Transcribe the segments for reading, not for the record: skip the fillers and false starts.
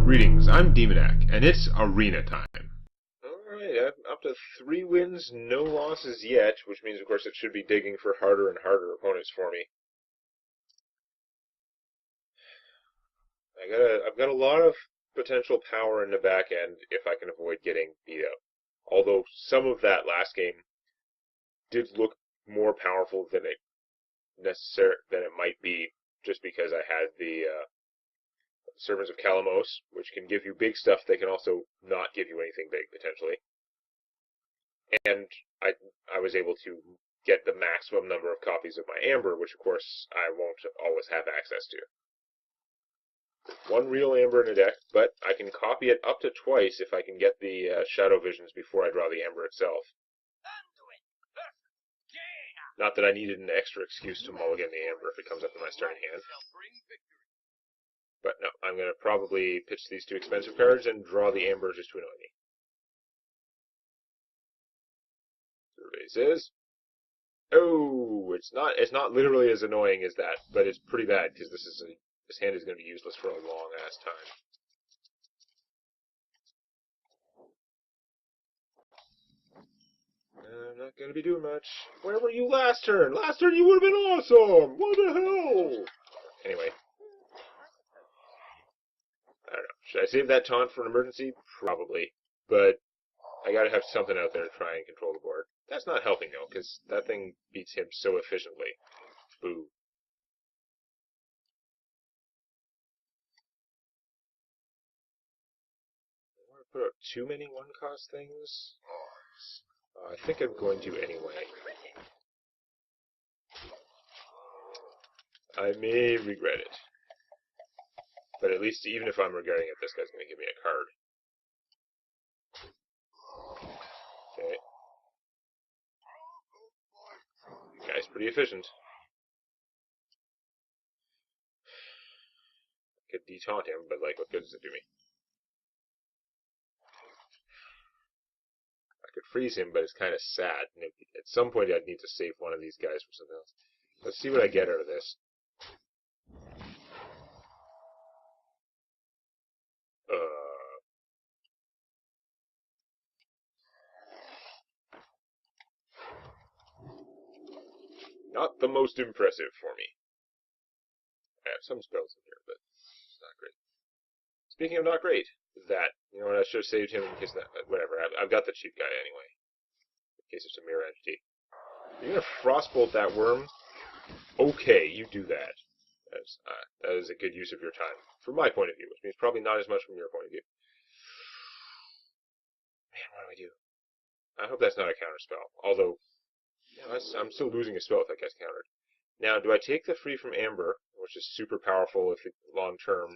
Greetings, I'm Demonac, and it's arena time. Alright, I'm up to 3 wins, no losses yet, which means, of course, it should be digging for harder and harder opponents for me. I've got a lot of potential power in the back end if I can avoid getting beat up. Although some of that last game did look more powerful than it might be, just because I had the Servants of Kalamos, which can give you big stuff. They can also not give you anything big, potentially. And I was able to get the maximum number of copies of my Amber, which, of course, I won't always have access to. One real Amber in a deck, but I can copy it up to twice if I can get the Shadow Visions before I draw the Amber itself. Not that I needed an extra excuse to mulligan the Amber if it comes up in my starting hand. But no, I'm going to probably pitch these 2 expensive cards and draw the Amber just to annoy me. Survey says, oh, it's not literally as annoying as that, but it's pretty bad because this hand is going to be useless for a long ass time. I'm not going to be doing much. Where were you last turn? Last turn you would have been awesome! What the hell? Anyway. I don't know. Should I save that taunt for an emergency? Probably. But I gotta have something out there to try and control the board. That's not helping, though, because that thing beats him so efficiently. Boo. I don't want to put out too many one-cost things. I think I'm going to anyway. I may regret it. But at least, even if I'm regretting it, this guy's going to give me a card. Okay. The guy's pretty efficient. I could detaunt him, but, like, what good does it do me? I could freeze him, but it's kind of sad. At some point, I'd need to save one of these guys for something else. Let's see what I get out of this. Not the most impressive for me. I have some spells in here, but it's not great. Speaking of not great, you know what, I should have saved him in case that, whatever, I've got the cheap guy anyway. In case it's a mirror entity. You're gonna frostbolt that worm? Okay, you do that. That is a good use of your time. From my point of view, which means probably not as much from your point of view. Man, what do I do? I hope that's not a counter spell. Although, yeah, I'm still losing a spell if that gets countered. Now, do I take the free from Amber, which is super powerful if it long term?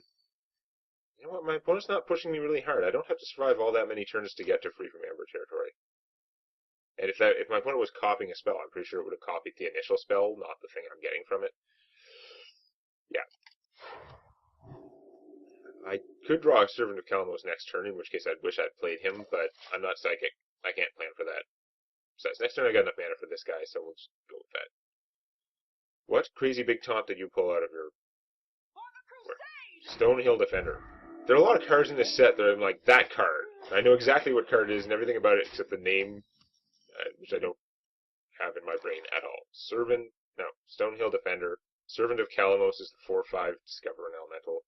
You know what, my opponent's not pushing me really hard. I don't have to survive all that many turns to get to free from Amber territory. And if my opponent was copying a spell, I'm pretty sure it would have copied the initial spell, not the thing I'm getting from it. Yeah. I could draw a Servant of Kalamos next turn, in which case I'd wish I'd played him, but I'm not psychic. I can't plan for that. Besides, next turn I got enough mana for this guy, so we'll just go with that. What crazy big taunt did you pull out of your... Stonehill Defender. There are a lot of cards in this set that I'm like, that card. I know exactly what card it is and everything about it except the name, which I don't have in my brain at all. Stonehill Defender. Servant of Kalamos is the 4/5 Discover an Elemental.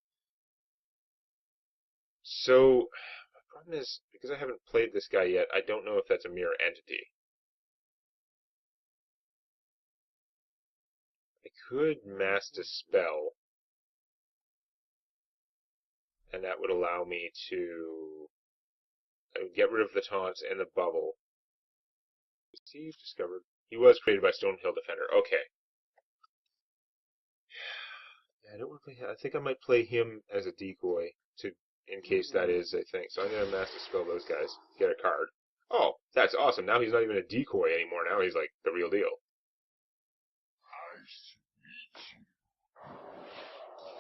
So, my problem is, because I haven't played this guy yet, I don't know if that's a mirror entity. I could Mass Dispel, and that would allow me to get rid of the taunts and the bubble. Received, discovered. He was created by Stonehill Defender. Okay. Yeah, I don't want to play him. I think I might play him as a decoy in case that is a thing. So I'm going to Mass Dispel those guys. Get a card. Oh, that's awesome. Now he's not even a decoy anymore. Now he's like the real deal.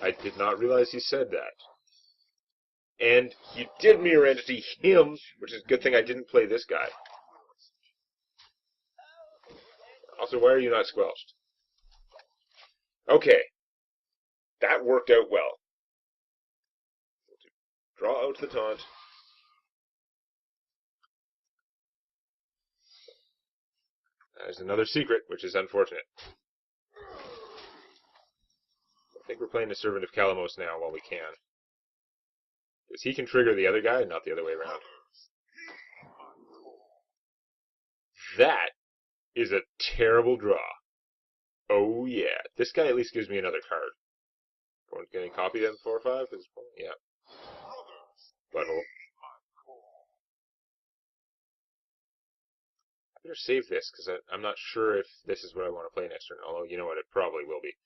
I did not realize he said that. And you did mirror entity him, which is a good thing I didn't play this guy. Also, why are you not squelched? Okay. That worked out well. Draw out the taunt. There's another secret, which is unfortunate. I think we're playing the Servant of Kalamos now while we can. Because he can trigger the other guy, not the other way around. That is a terrible draw. Oh yeah. This guy at least gives me another card. Can he copy them 4 or 5? Yeah. Butthole. I better save this, because I'm not sure if this is what I want to play next turn. Although, you know what, it probably will be.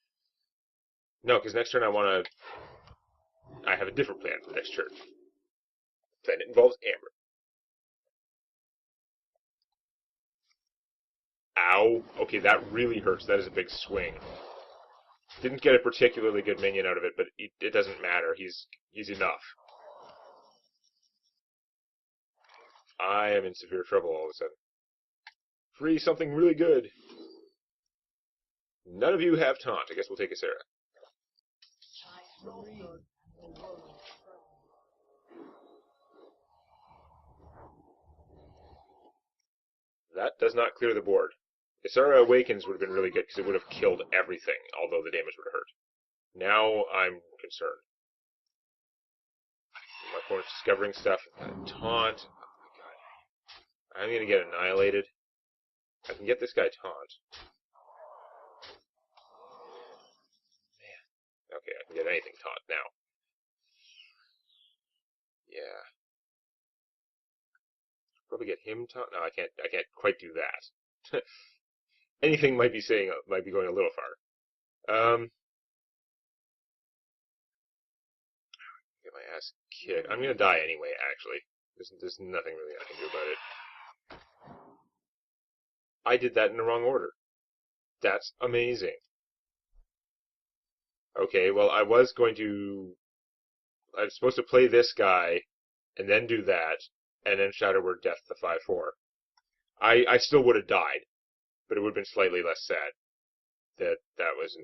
No, because next turn I have a different plan for next turn. Then it involves Amber. Ow. Okay, that really hurts. That is a big swing. Didn't get a particularly good minion out of it, but it doesn't matter. He's enough. I am in severe trouble all of a sudden. Free something really good. None of you have taunt. I guess we'll take a Sarah. That does not clear the board. Isara Awakens would have been really good because it would have killed everything, although the damage would have hurt. Now I'm concerned. My opponent's discovering stuff. Taunt. Oh my god. I'm going to get annihilated. I can get this guy taunt. Man. Okay, I can get anything taunt now. Yeah. Probably get him taunt. No, I can't quite do that. Anything might be going a little far. Get my ass kicked. I'm gonna die anyway, actually. There's nothing really I can do about it. I did that in the wrong order. That's amazing. Okay, well, I was supposed to play this guy, and then do that, and then Shadow Word Death the 5/4. I still would have died, but it would have been slightly less sad. That was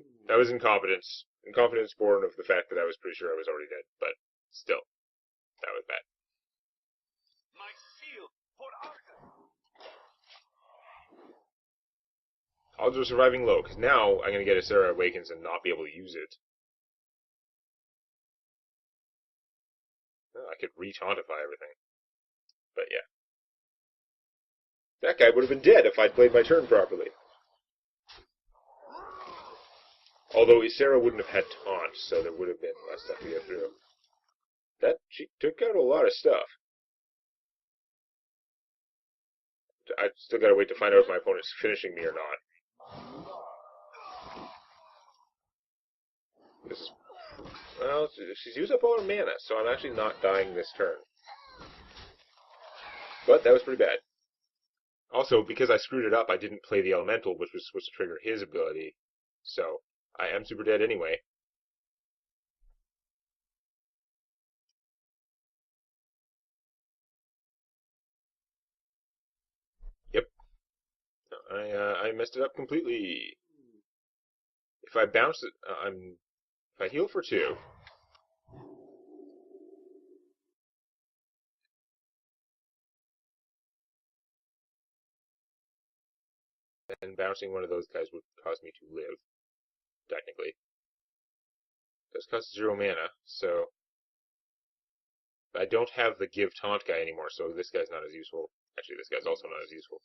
incompetence. Incompetence born of the fact that I was pretty sure I was already dead, but still, that was bad. My seal for Arthur. Odds are surviving low, because now I'm going to get a Sarah Awakens and not be able to use it. Well, I could re-tauntify everything. But yeah. That guy would have been dead if I'd played my turn properly. Although Isara wouldn't have had taunt, so there would have been less stuff to get through. She took out a lot of stuff. I've still got to wait to find out if my opponent's finishing me or not. Well, she's used up all her mana, so I'm actually not dying this turn. But that was pretty bad. Also, because I screwed it up, I didn't play the Elemental, which was supposed to trigger his ability. So, I am super dead anyway. Yep. I messed it up completely. If I bounce it, if I heal for 2, then bouncing one of those guys would cause me to live, technically. It does cost 0 mana, so I don't have the give taunt guy anymore, so this guy's not as useful. Actually, this guy's also not as useful.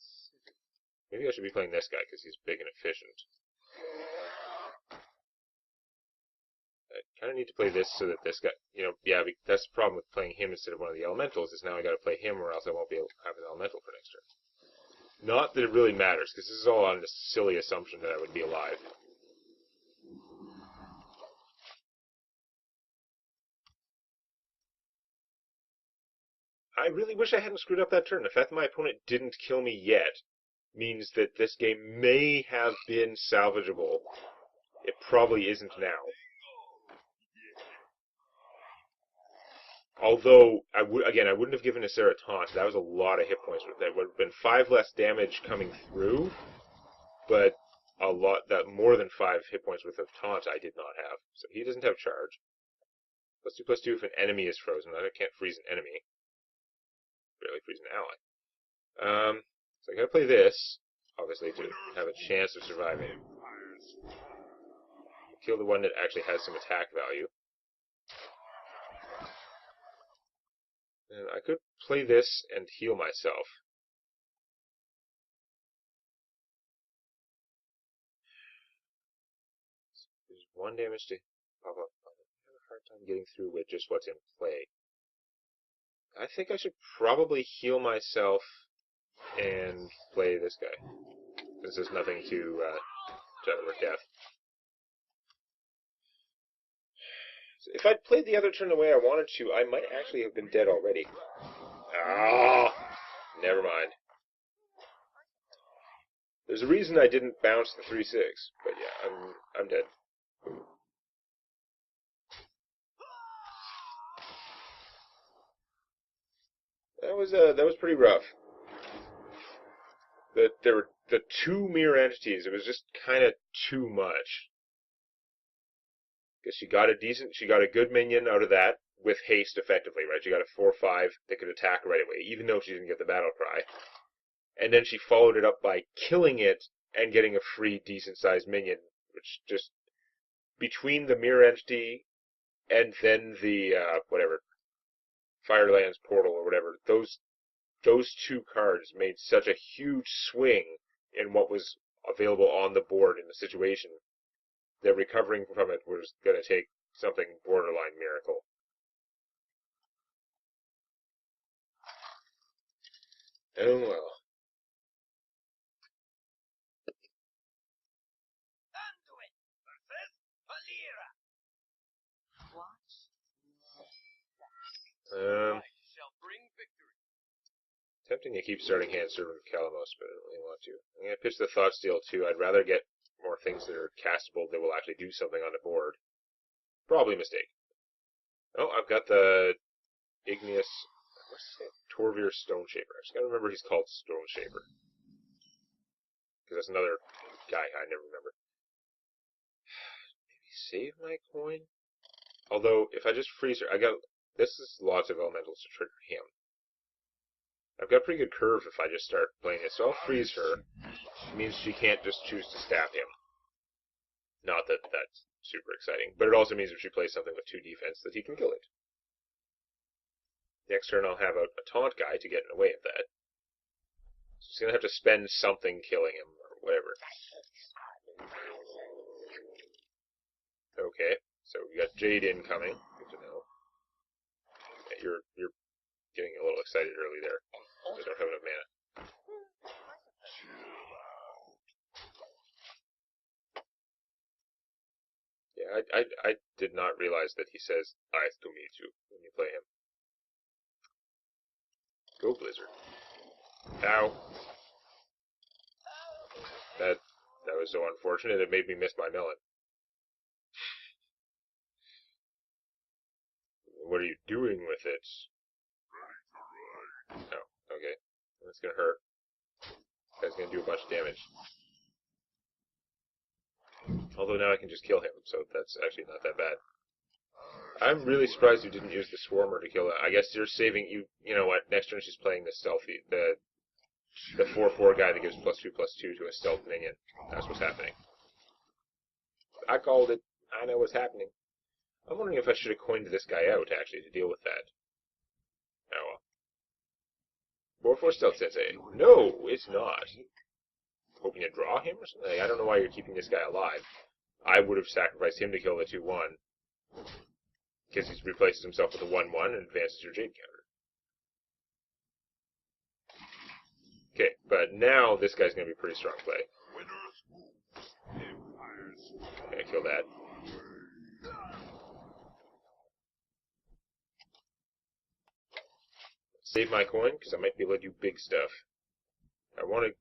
Maybe I should be playing this guy, because he's big and efficient. I kind of need to play this so that this guy, yeah, that's the problem with playing him instead of one of the elementals, is now I gotta play him or else I won't be able to have an elemental for next turn. Not that it really matters, because this is all on the silly assumption that I would be alive. I really wish I hadn't screwed up that turn. The fact that my opponent didn't kill me yet means that this game may have been salvageable. It probably isn't now. Although, I wouldn't have given a Sarah taunt. That was a lot of hit points. That would have been 5 less damage coming through, but more than 5 hit points worth of taunt I did not have. So he doesn't have charge. +2/+2 if an enemy is frozen. I can't freeze an enemy. Barely freeze an ally. So I gotta play this, obviously, to have a chance of surviving. Kill the one that actually has some attack value. And I could play this and heal myself. There's 1 damage to pop up. I have a hard time getting through with just what's in play. I think I should probably heal myself and play this guy, since there's nothing to avert death. So if I'd played the other turn the way I wanted to, I might actually have been dead already. Ah, never mind. There's a reason I didn't bounce the 3/6, but yeah, I'm dead. That was pretty rough. There were the 2 mirror entities. It was just kind of too much. Because she got a good minion out of that with haste effectively, right? She got a 4/5 that could attack right away, even though she didn't get the battle cry. And then she followed it up by killing it and getting a free decent-sized minion, which just between the mirror entity and then the whatever Firelands portal or whatever, those 2 cards made such a huge swing in what was available on the board in the situation that recovering from it was going to take something borderline miracle. Oh well. Anduin versus Valera. I shall bring victory. Tempting to keep starting hand server with Kalamos, but I don't really want to. I'm going to pitch the Thought Steal too. I'd rather get more things that are castable that will actually do something on the board. Probably a mistake. Oh, I've got the Igneous... What's his name? Torvir Stone Shaper. I just gotta remember he's called Stone Shaper. Because that's another guy I never remember. Maybe save my coin? Although, if I just freeze her... This is lots of elementals to trigger him. I've got a pretty good curve if I just start playing it, so I'll freeze her. It means she can't just choose to stab him. Not that that's super exciting, but it also means if she plays something with 2 defense that he can kill it. Next turn I'll have a taunt guy to get in the way of that. So he's going to have to spend something killing him, or whatever. Okay, so we got Jade incoming. Good to know. Yeah, you're getting a little excited early there. I don't have enough mana. Yeah, I did not realize that he says, "Nice to meet you," when you play him. Go Blizzard. Ow. That was so unfortunate, it made me miss my melon. What are you doing with it? Oh, okay. That's gonna hurt. That's gonna do a bunch of damage. Although now I can just kill him, so that's actually not that bad. I'm really surprised you didn't use the Swarmer to kill it. I guess you're saving... You know what? Next turn she's playing the stealthy... The 4/4 guy that gives +2/+2 to a stealth minion. That's what's happening. I called it. I know what's happening. I'm wondering if I should have coined this guy out, actually, to deal with that. Oh well. 4/4 stealth sensei. No, it's not. Hoping to draw him or something? I don't know why you're keeping this guy alive. I would have sacrificed him to kill the 2/1. Because he's replaced himself with a 1/1 and advances your Jade counter. Okay, but now this guy's going to be pretty strong play. I'm going to kill that. Save my coin, because I might be able to do big stuff. I want to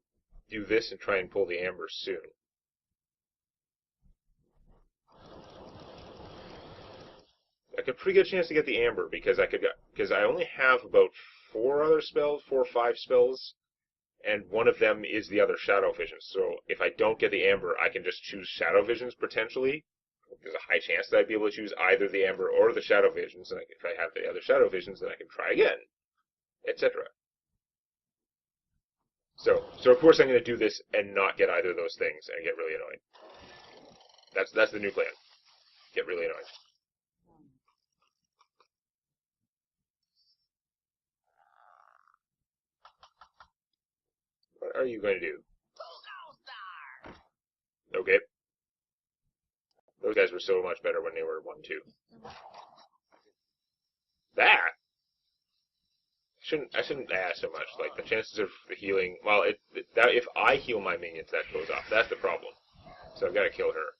do this and try and pull the Amber soon. I got a pretty good chance to get the Amber, because I only have about 4 other spells, 4 or 5 spells, and one of them is the other Shadow Visions. So if I don't get the Amber, I can just choose Shadow Visions, potentially, there's a high chance that I'd be able to choose either the Amber or the Shadow Visions, and if I have the other Shadow Visions, then I can try again, etc. So of course I'm going to do this and not get either of those things and get really annoyed. That's the new plan. Get really annoyed. What are you going to do? Okay. Those guys were so much better when they were 1-2. That! I shouldn't add so much. Like, the chances of healing... Well, if I heal my minions, that goes off. That's the problem. So I've got to kill her.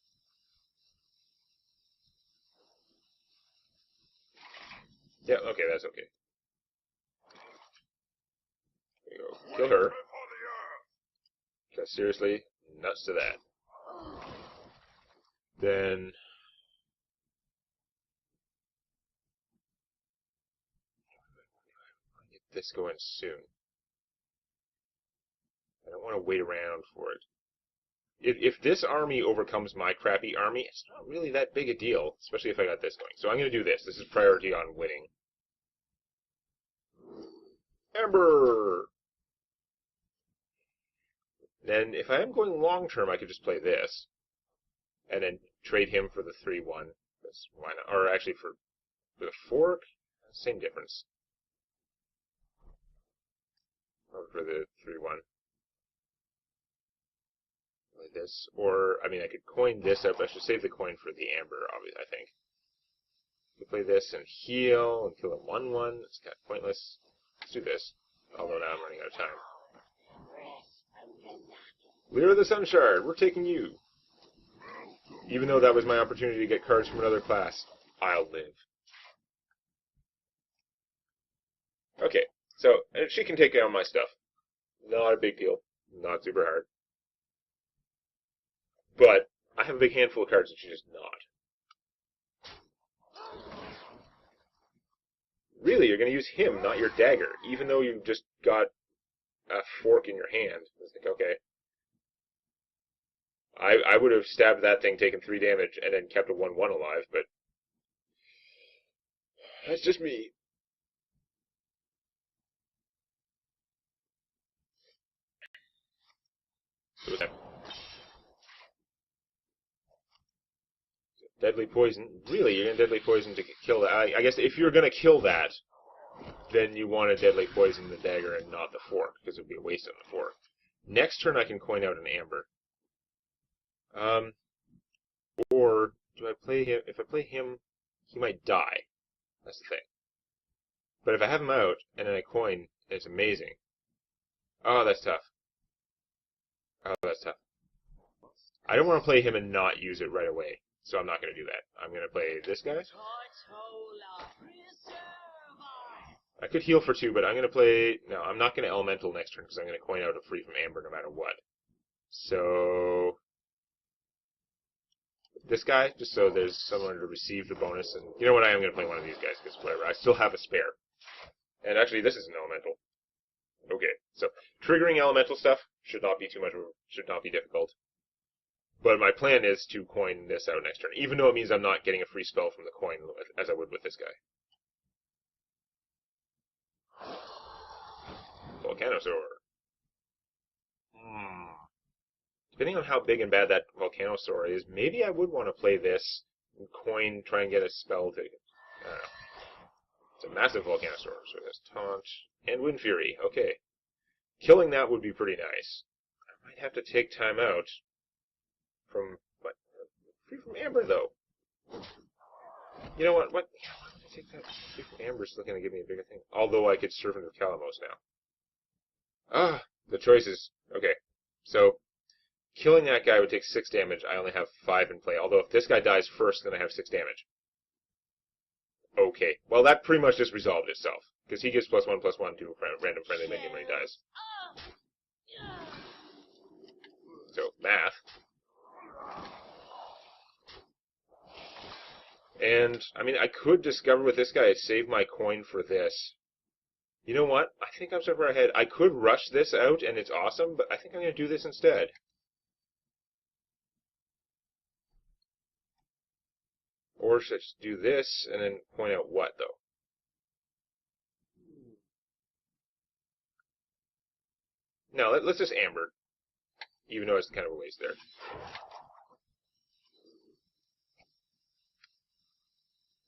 Yeah, okay, that's okay. There you go. Kill her. Because seriously, nuts to that. Then... get this going soon. I don't want to wait around for it. If this army overcomes my crappy army, it's not really that big a deal, especially if I got this going. So I'm going to do this. This is priority on winning. Ember! Then, if I am going long term, I could just play this. And then trade him for the 3-1. Why not? Or actually for the fork? Same difference. Or for the 3-1. Like this. Or, I mean, I could coin this up. I should save the coin for the Amber, obviously, I think. We play this and heal and kill a 1-1. It's kind of pointless. Let's do this. Although now I'm running out of time. Lyra the Sunshard, we're taking you. Even though that was my opportunity to get cards from another class, I'll live. Okay, so she can take down my stuff. Not a big deal. Not super hard. But I have a big handful of cards that she does not. Really, you're going to use him, not your dagger, even though you just got a fork in your hand. It's like, okay. I would have stabbed that thing, taken 3 damage, and then kept a 1-1 alive, but that's just me. Deadly poison? Really, you're going to deadly poison to kill that? I guess if you're going to kill that, then you want to deadly poison the dagger and not the fork, because it would be a waste on the fork. Next turn I can coin out an Amber. Or do I play him? If I play him, he might die. That's the thing. But if I have him out and then I coin, it's amazing. Oh, that's tough. Oh, that's tough. I don't want to play him and not use it right away, so I'm not going to do that. I'm going to play this guy. I could heal for 2, but I'm going to play... No, I'm not going to Elemental next turn because I'm going to coin out a free from Amber no matter what. So... this guy, just so there's someone to receive the bonus. And you know what? I am going to play one of these guys because whatever. I still have a spare. And actually, this is an Elemental. Okay, so triggering Elemental stuff should not be should not be difficult. But my plan is to coin this out next turn, even though it means I'm not getting a free spell from the coin as I would with this guy. Volcanosaur. Depending on how big and bad that Volcanosaur is, maybe I would want to play this and coin, try and get a spell to... I don't know. It's a massive Volcanosaur, so there's Taunt and Wind Fury. Okay. Killing that would be pretty nice. I might have to take time out from... what? Free from Amber, though. You know what? What? I take that free from Amber's looking to give me a bigger thing. Although I could Servant of Calamos now. Ah, the choices. Okay. So, killing that guy would take 6 damage. I only have 5 in play. Although if this guy dies first, then I have 6 damage. Okay. Well, that pretty much just resolved itself. Because he gets +1/+1 to a random friendly minion when he dies. So, math. And, I mean, I could discover with this guy, save my coin for this. You know what? I think I'm so far ahead. I could rush this out, and it's awesome, but I think I'm going to do this instead. Or should I just do this and then point out what, though? No, let's just amber. Even though it's kind of a waste there.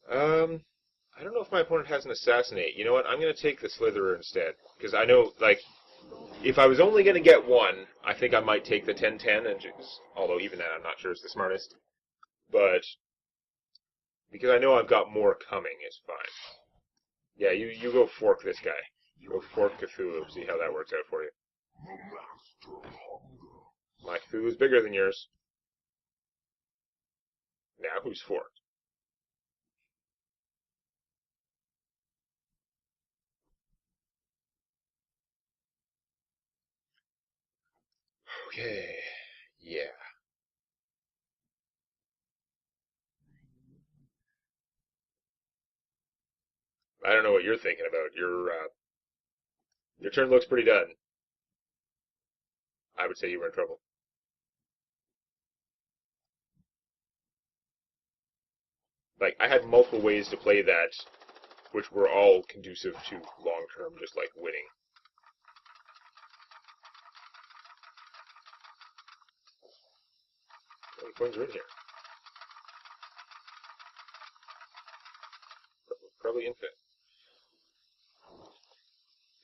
I don't know if my opponent has an assassinate. You know what? I'm going to take the Slitherer instead. Because I know, like, if I was only going to get one, I think I might take the 10-10, and just, although even that I'm not sure is the smartest. But, because I know I've got more coming, it's fine. Yeah, you go fork this guy. Go fork Cthulhu, see how that works out for you. My Cthulhu's bigger than yours. Now who's forked? Okay, yeah. I don't know what you're thinking about. Your turn looks pretty done. I would say you were in trouble. Like, I had multiple ways to play that, which were all conducive to long-term, just like winning. How many coins are in here? Probably infinite.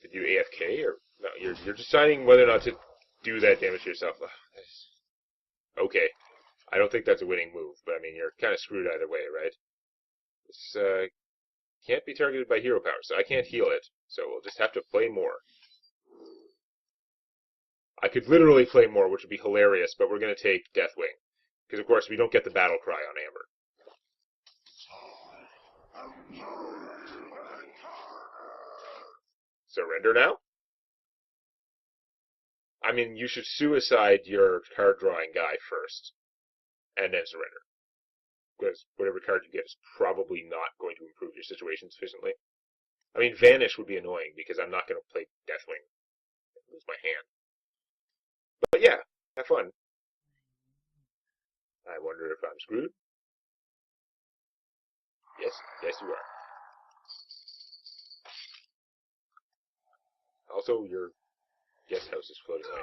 Did you AFK, or no? You're deciding whether or not to do that damage to yourself. Okay, I don't think that's a winning move, but I mean you're kind of screwed either way, right? This can't be targeted by hero power, so I can't heal it. So we'll just have to play more. I could literally play more, which would be hilarious, but we're going to take Deathwing. Because, of course, we don't get the battle cry on Amber. Surrender now? I mean, you should suicide your card drawing guy first, and then surrender. Because whatever card you get is probably not going to improve your situation sufficiently. I mean, Vanish would be annoying, because I'm not going to play Deathwing. Lose my hand. But yeah, have fun. I wonder if I'm screwed. Yes you are. Also, your guest house is floating away.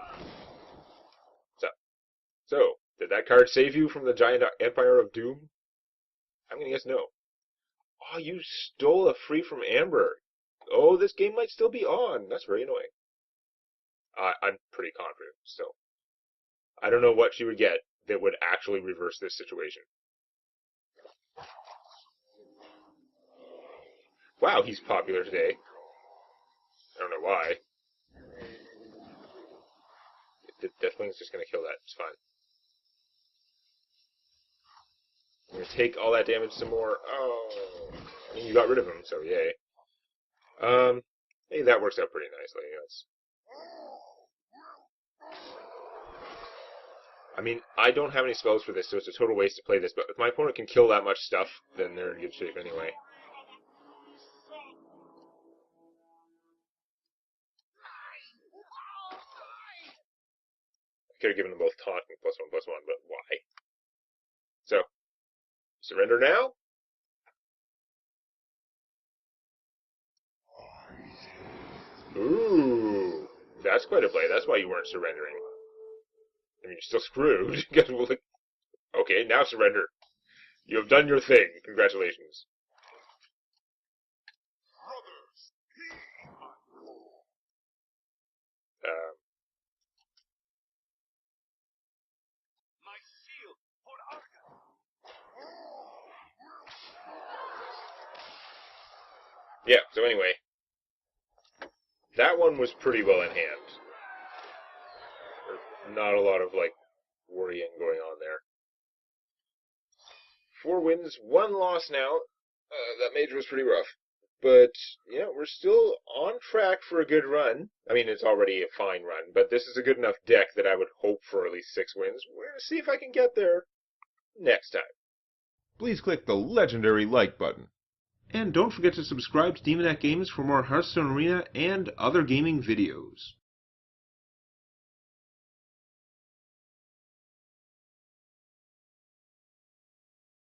What's up? So, did that card save you from the giant Empire of Doom? I'm gonna guess no. Oh, you stole a free from Amber. Oh, this game might still be on. That's very annoying. I'm pretty confident still. I don't know what she would get that would actually reverse this situation. Wow, he's popular today. I don't know why. Deathwing's just gonna kill that. It's fine. I'm gonna take all that damage some more. Oh, I mean, you got rid of him, so yay. Hey, that works out pretty nicely. I mean, I don't have any spells for this, so it's a total waste to play this, but if my opponent can kill that much stuff, then they're in good shape anyway. I could have given them both taunt and +1/+1, but why? So, surrender now? Ooh, that's quite a play. That's why you weren't surrendering. I mean, you're still screwed. Okay, now surrender. You have done your thing. Congratulations. My shield for Arca. Yeah, so anyway. That one was pretty well in hand. There's not a lot of, like, worrying going on there. 4 wins, 1 loss now. That major was pretty rough. But, yeah, we're still on track for a good run. I mean, it's already a fine run, but this is a good enough deck that I would hope for at least 6 wins. We're going to see if I can get there next time. Please click the legendary like button. And don't forget to subscribe to Demonet Games for more Hearthstone Arena and other gaming videos.